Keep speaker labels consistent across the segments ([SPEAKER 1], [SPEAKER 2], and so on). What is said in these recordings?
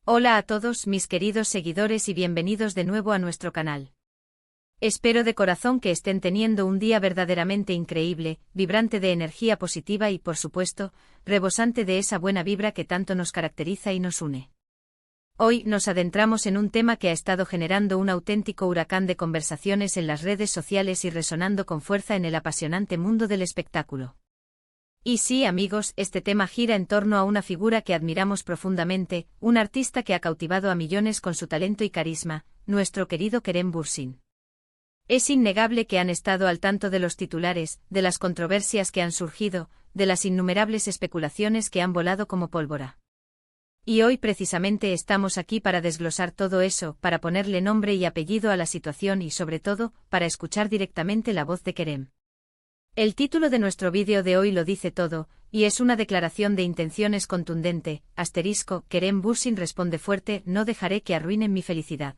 [SPEAKER 1] Hola a todos mis queridos seguidores y bienvenidos de nuevo a nuestro canal. Espero de corazón que estén teniendo un día verdaderamente increíble, vibrante de energía positiva y, por supuesto, rebosante de esa buena vibra que tanto nos caracteriza y nos une. Hoy nos adentramos en un tema que ha estado generando un auténtico huracán de conversaciones en las redes sociales y resonando con fuerza en el apasionante mundo del espectáculo. Y sí, amigos, este tema gira en torno a una figura que admiramos profundamente, un artista que ha cautivado a millones con su talento y carisma, nuestro querido Kerem Bürsin. Es innegable que han estado al tanto de los titulares, de las controversias que han surgido, de las innumerables especulaciones que han volado como pólvora. Y hoy precisamente estamos aquí para desglosar todo eso, para ponerle nombre y apellido a la situación y sobre todo, para escuchar directamente la voz de Kerem. El título de nuestro vídeo de hoy lo dice todo, y es una declaración de intenciones contundente, Kerem Bürsin responde fuerte: no dejaré que arruinen mi felicidad.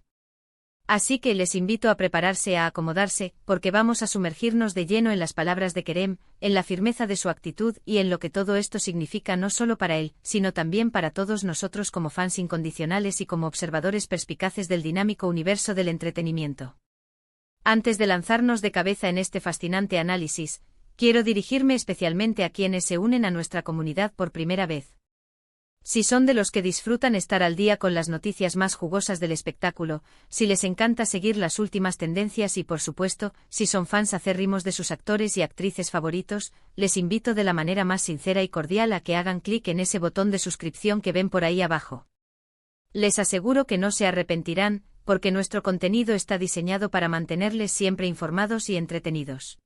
[SPEAKER 1] Así que les invito a prepararse, a acomodarse, porque vamos a sumergirnos de lleno en las palabras de Kerem, en la firmeza de su actitud y en lo que todo esto significa no solo para él, sino también para todos nosotros como fans incondicionales y como observadores perspicaces del dinámico universo del entretenimiento. Antes de lanzarnos de cabeza en este fascinante análisis, quiero dirigirme especialmente a quienes se unen a nuestra comunidad por primera vez. Si son de los que disfrutan estar al día con las noticias más jugosas del espectáculo, si les encanta seguir las últimas tendencias y, por supuesto, si son fans acérrimos de sus actores y actrices favoritos, les invito de la manera más sincera y cordial a que hagan clic en ese botón de suscripción que ven por ahí abajo. Les aseguro que no se arrepentirán, porque nuestro contenido está diseñado para mantenerles siempre informados y entretenidos.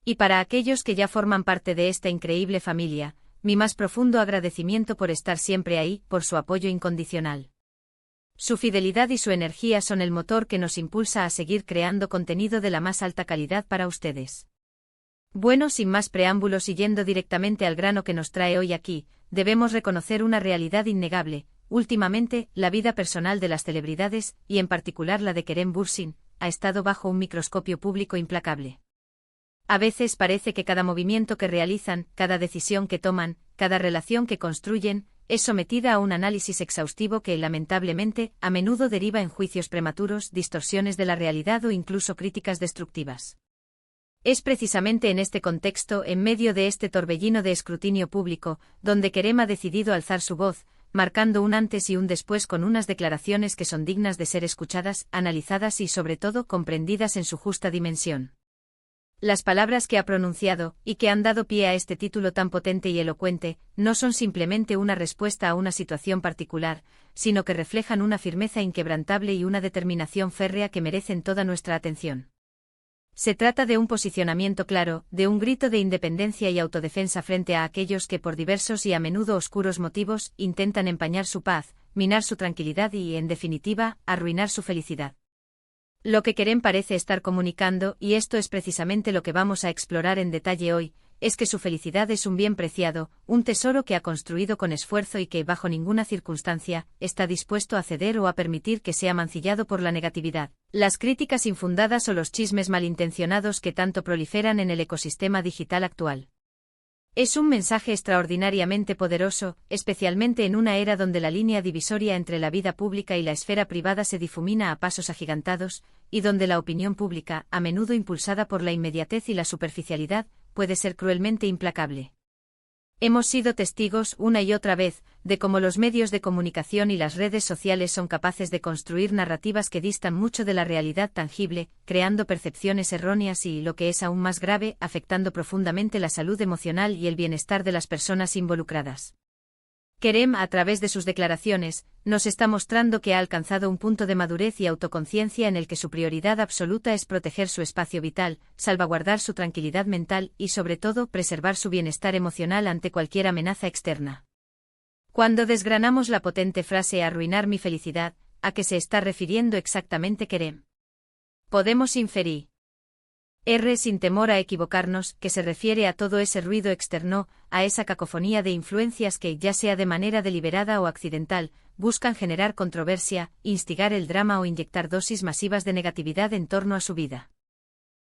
[SPEAKER 1] Y para aquellos que ya forman parte de esta increíble familia, mi más profundo agradecimiento por estar siempre ahí, por su apoyo incondicional. Su fidelidad y su energía son el motor que nos impulsa a seguir creando contenido de la más alta calidad para ustedes. Bueno, sin más preámbulos y yendo directamente al grano que nos trae hoy aquí, debemos reconocer una realidad innegable. Últimamente, la vida personal de las celebridades, y en particular la de Kerem Bürsin, ha estado bajo un microscopio público implacable. A veces parece que cada movimiento que realizan, cada decisión que toman, cada relación que construyen, es sometida a un análisis exhaustivo que, lamentablemente, a menudo deriva en juicios prematuros, distorsiones de la realidad o incluso críticas destructivas. Es precisamente en este contexto, en medio de este torbellino de escrutinio público, donde Kerem ha decidido alzar su voz, marcando un antes y un después con unas declaraciones que son dignas de ser escuchadas, analizadas y sobre todo comprendidas en su justa dimensión. Las palabras que ha pronunciado, y que han dado pie a este título tan potente y elocuente, no son simplemente una respuesta a una situación particular, sino que reflejan una firmeza inquebrantable y una determinación férrea que merecen toda nuestra atención. Se trata de un posicionamiento claro, de un grito de independencia y autodefensa frente a aquellos que por diversos y a menudo oscuros motivos intentan empañar su paz, minar su tranquilidad y, en definitiva, arruinar su felicidad. Lo que Kerem parece estar comunicando, y esto es precisamente lo que vamos a explorar en detalle hoy, es que su felicidad es un bien preciado, un tesoro que ha construido con esfuerzo y que, bajo ninguna circunstancia, está dispuesto a ceder o a permitir que sea mancillado por la negatividad, las críticas infundadas o los chismes malintencionados que tanto proliferan en el ecosistema digital actual. Es un mensaje extraordinariamente poderoso, especialmente en una era donde la línea divisoria entre la vida pública y la esfera privada se difumina a pasos agigantados, y donde la opinión pública, a menudo impulsada por la inmediatez y la superficialidad, puede ser cruelmente implacable. Hemos sido testigos, una y otra vez, de cómo los medios de comunicación y las redes sociales son capaces de construir narrativas que distan mucho de la realidad tangible, creando percepciones erróneas y, lo que es aún más grave, afectando profundamente la salud emocional y el bienestar de las personas involucradas. Kerem, a través de sus declaraciones, nos está mostrando que ha alcanzado un punto de madurez y autoconciencia en el que su prioridad absoluta es proteger su espacio vital, salvaguardar su tranquilidad mental y, sobre todo, preservar su bienestar emocional ante cualquier amenaza externa. Cuando desgranamos la potente frase «arruinar mi felicidad», ¿a qué se está refiriendo exactamente Kerem? Podemos inferir sin temor a equivocarnos, que se refiere a todo ese ruido externo, a esa cacofonía de influencias que, ya sea de manera deliberada o accidental, buscan generar controversia, instigar el drama o inyectar dosis masivas de negatividad en torno a su vida.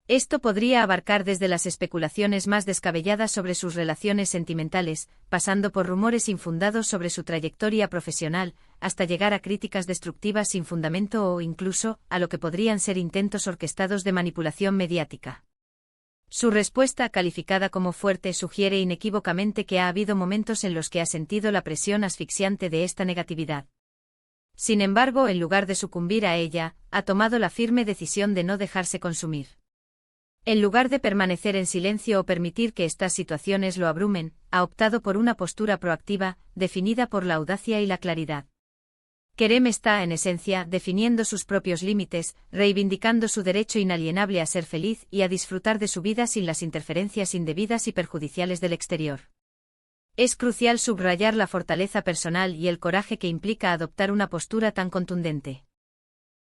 [SPEAKER 1] Esto podría abarcar desde las especulaciones más descabelladas sobre sus relaciones sentimentales, pasando por rumores infundados sobre su trayectoria profesional, hasta llegar a críticas destructivas sin fundamento o incluso a lo que podrían ser intentos orquestados de manipulación mediática. Su respuesta, calificada como fuerte, sugiere inequívocamente que ha habido momentos en los que ha sentido la presión asfixiante de esta negatividad. Sin embargo, en lugar de sucumbir a ella, ha tomado la firme decisión de no dejarse consumir. En lugar de permanecer en silencio o permitir que estas situaciones lo abrumen, ha optado por una postura proactiva, definida por la audacia y la claridad. Kerem está, en esencia, definiendo sus propios límites, reivindicando su derecho inalienable a ser feliz y a disfrutar de su vida sin las interferencias indebidas y perjudiciales del exterior. Es crucial subrayar la fortaleza personal y el coraje que implica adoptar una postura tan contundente.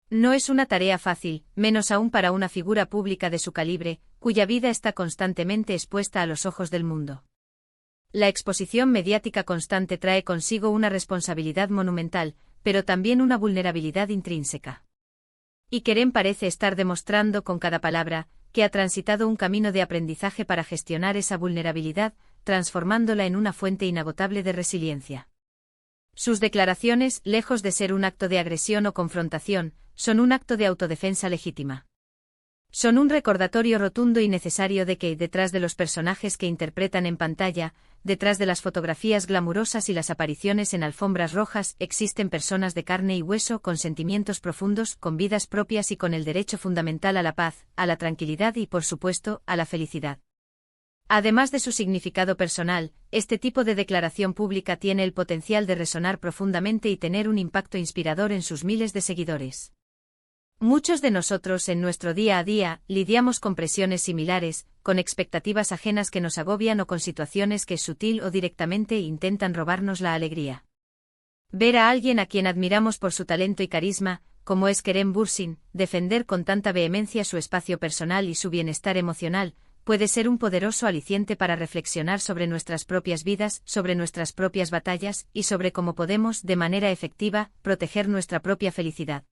[SPEAKER 1] No es una tarea fácil, menos aún para una figura pública de su calibre, cuya vida está constantemente expuesta a los ojos del mundo. La exposición mediática constante trae consigo una responsabilidad monumental, pero también una vulnerabilidad intrínseca. Y Kerem parece estar demostrando con cada palabra que ha transitado un camino de aprendizaje para gestionar esa vulnerabilidad, transformándola en una fuente inagotable de resiliencia. Sus declaraciones, lejos de ser un acto de agresión o confrontación, son un acto de autodefensa legítima. Son un recordatorio rotundo y necesario de que, detrás de los personajes que interpretan en pantalla, detrás de las fotografías glamurosas y las apariciones en alfombras rojas, existen personas de carne y hueso con sentimientos profundos, con vidas propias y con el derecho fundamental a la paz, a la tranquilidad y, por supuesto, a la felicidad. Además de su significado personal, este tipo de declaración pública tiene el potencial de resonar profundamente y tener un impacto inspirador en sus miles de seguidores. Muchos de nosotros en nuestro día a día lidiamos con presiones similares, con expectativas ajenas que nos agobian o con situaciones que sutil o directamente intentan robarnos la alegría. Ver a alguien a quien admiramos por su talento y carisma, como es Kerem Bürsin, defender con tanta vehemencia su espacio personal y su bienestar emocional, puede ser un poderoso aliciente para reflexionar sobre nuestras propias vidas, sobre nuestras propias batallas y sobre cómo podemos, de manera efectiva, proteger nuestra propia felicidad.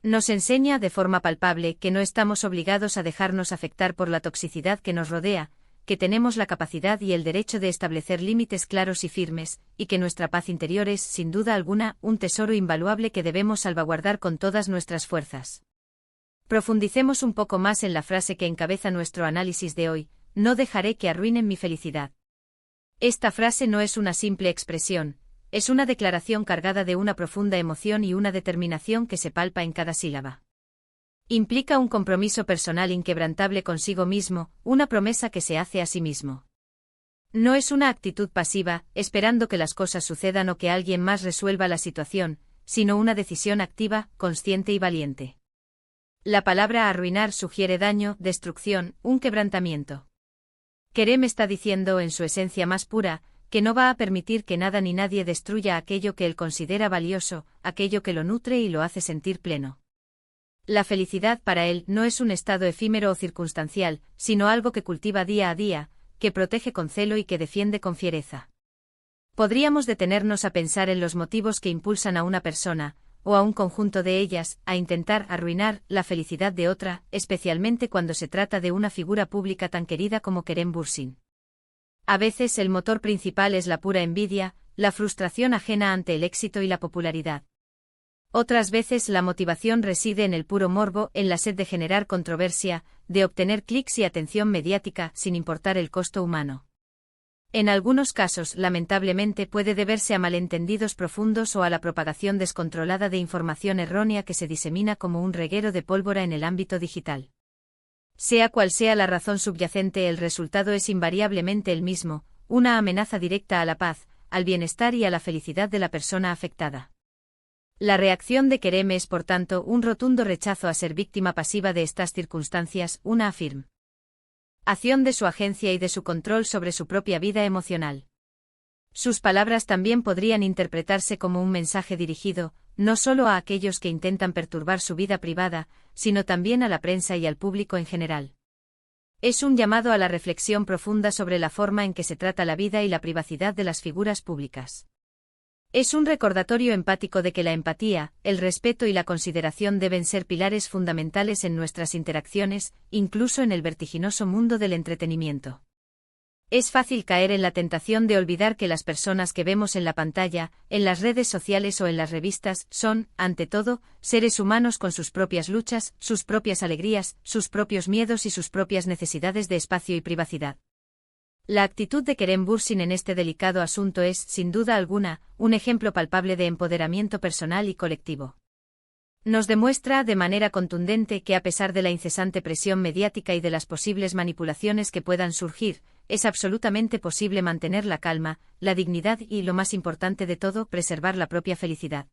[SPEAKER 1] Nos enseña de forma palpable que no estamos obligados a dejarnos afectar por la toxicidad que nos rodea, que tenemos la capacidad y el derecho de establecer límites claros y firmes, y que nuestra paz interior es, sin duda alguna, un tesoro invaluable que debemos salvaguardar con todas nuestras fuerzas. Profundicemos un poco más en la frase que encabeza nuestro análisis de hoy: no dejaré que arruinen mi felicidad. Esta frase no es una simple expresión, es una declaración cargada de una profunda emoción y una determinación que se palpa en cada sílaba. Implica un compromiso personal inquebrantable consigo mismo, una promesa que se hace a sí mismo. No es una actitud pasiva, esperando que las cosas sucedan o que alguien más resuelva la situación, sino una decisión activa, consciente y valiente. La palabra arruinar sugiere daño, destrucción, un quebrantamiento. Kerem está diciendo en su esencia más pura, que no va a permitir que nada ni nadie destruya aquello que él considera valioso, aquello que lo nutre y lo hace sentir pleno. La felicidad para él no es un estado efímero o circunstancial, sino algo que cultiva día a día, que protege con celo y que defiende con fiereza. Podríamos detenernos a pensar en los motivos que impulsan a una persona, o a un conjunto de ellas, a intentar arruinar la felicidad de otra, especialmente cuando se trata de una figura pública tan querida como Kerem Bürsin. A veces el motor principal es la pura envidia, la frustración ajena ante el éxito y la popularidad. Otras veces la motivación reside en el puro morbo, en la sed de generar controversia, de obtener clics y atención mediática, sin importar el costo humano. En algunos casos, lamentablemente, puede deberse a malentendidos profundos o a la propagación descontrolada de información errónea que se disemina como un reguero de pólvora en el ámbito digital. Sea cual sea la razón subyacente, el resultado es invariablemente el mismo: una amenaza directa a la paz, al bienestar y a la felicidad de la persona afectada. La reacción de Kerem es, por tanto, un rotundo rechazo a ser víctima pasiva de estas circunstancias, una afirmación de su agencia y de su control sobre su propia vida emocional. Sus palabras también podrían interpretarse como un mensaje dirigido, no solo a aquellos que intentan perturbar su vida privada, sino también a la prensa y al público en general. Es un llamado a la reflexión profunda sobre la forma en que se trata la vida y la privacidad de las figuras públicas. Es un recordatorio empático de que la empatía, el respeto y la consideración deben ser pilares fundamentales en nuestras interacciones, incluso en el vertiginoso mundo del entretenimiento. Es fácil caer en la tentación de olvidar que las personas que vemos en la pantalla, en las redes sociales o en las revistas, son, ante todo, seres humanos con sus propias luchas, sus propias alegrías, sus propios miedos y sus propias necesidades de espacio y privacidad. La actitud de Kerem Bürsin en este delicado asunto es, sin duda alguna, un ejemplo palpable de empoderamiento personal y colectivo. Nos demuestra de manera contundente que a pesar de la incesante presión mediática y de las posibles manipulaciones que puedan surgir, es absolutamente posible mantener la calma, la dignidad y, lo más importante de todo, preservar la propia felicidad.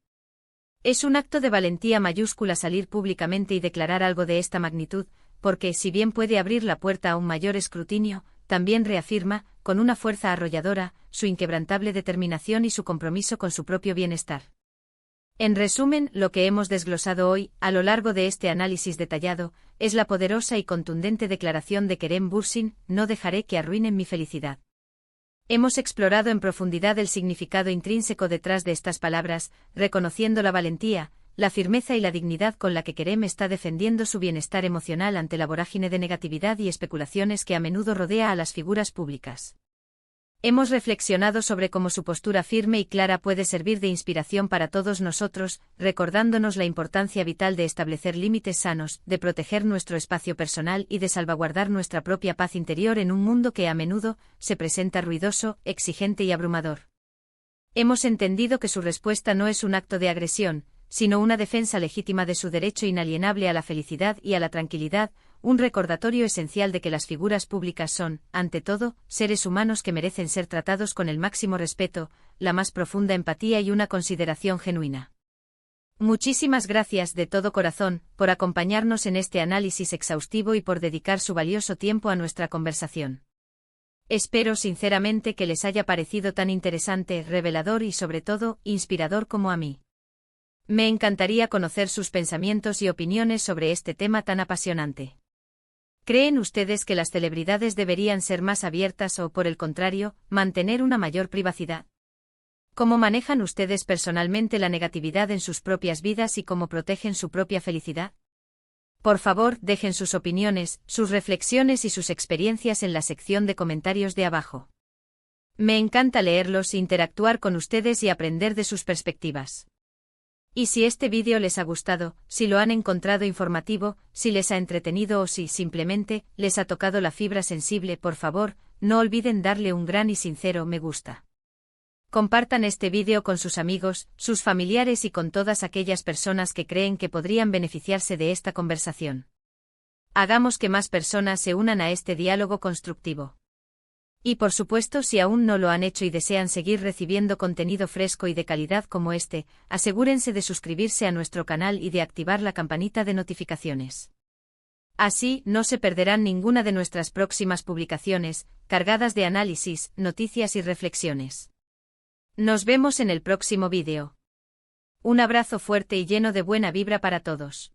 [SPEAKER 1] Es un acto de valentía mayúscula salir públicamente y declarar algo de esta magnitud, porque, si bien puede abrir la puerta a un mayor escrutinio, también reafirma, con una fuerza arrolladora, su inquebrantable determinación y su compromiso con su propio bienestar. En resumen, lo que hemos desglosado hoy, a lo largo de este análisis detallado, es la poderosa y contundente declaración de Kerem Bürsin: no dejaré que arruinen mi felicidad. Hemos explorado en profundidad el significado intrínseco detrás de estas palabras, reconociendo la valentía, la firmeza y la dignidad con la que Kerem está defendiendo su bienestar emocional ante la vorágine de negatividad y especulaciones que a menudo rodea a las figuras públicas. Hemos reflexionado sobre cómo su postura firme y clara puede servir de inspiración para todos nosotros, recordándonos la importancia vital de establecer límites sanos, de proteger nuestro espacio personal y de salvaguardar nuestra propia paz interior en un mundo que a menudo se presenta ruidoso, exigente y abrumador. Hemos entendido que su respuesta no es un acto de agresión, sino una defensa legítima de su derecho inalienable a la felicidad y a la tranquilidad, un recordatorio esencial de que las figuras públicas son, ante todo, seres humanos que merecen ser tratados con el máximo respeto, la más profunda empatía y una consideración genuina. Muchísimas gracias de todo corazón por acompañarnos en este análisis exhaustivo y por dedicar su valioso tiempo a nuestra conversación. Espero sinceramente que les haya parecido tan interesante, revelador y sobre todo, inspirador como a mí. Me encantaría conocer sus pensamientos y opiniones sobre este tema tan apasionante. ¿Creen ustedes que las celebridades deberían ser más abiertas o, por el contrario, mantener una mayor privacidad? ¿Cómo manejan ustedes personalmente la negatividad en sus propias vidas y cómo protegen su propia felicidad? Por favor, dejen sus opiniones, sus reflexiones y sus experiencias en la sección de comentarios de abajo. Me encanta leerlos, interactuar con ustedes y aprender de sus perspectivas. Y si este vídeo les ha gustado, si lo han encontrado informativo, si les ha entretenido o si, simplemente, les ha tocado la fibra sensible, por favor, no olviden darle un gran y sincero me gusta. Compartan este vídeo con sus amigos, sus familiares y con todas aquellas personas que creen que podrían beneficiarse de esta conversación. Hagamos que más personas se unan a este diálogo constructivo. Y por supuesto, si aún no lo han hecho y desean seguir recibiendo contenido fresco y de calidad como este, asegúrense de suscribirse a nuestro canal y de activar la campanita de notificaciones. Así, no se perderán ninguna de nuestras próximas publicaciones, cargadas de análisis, noticias y reflexiones. Nos vemos en el próximo vídeo. Un abrazo fuerte y lleno de buena vibra para todos.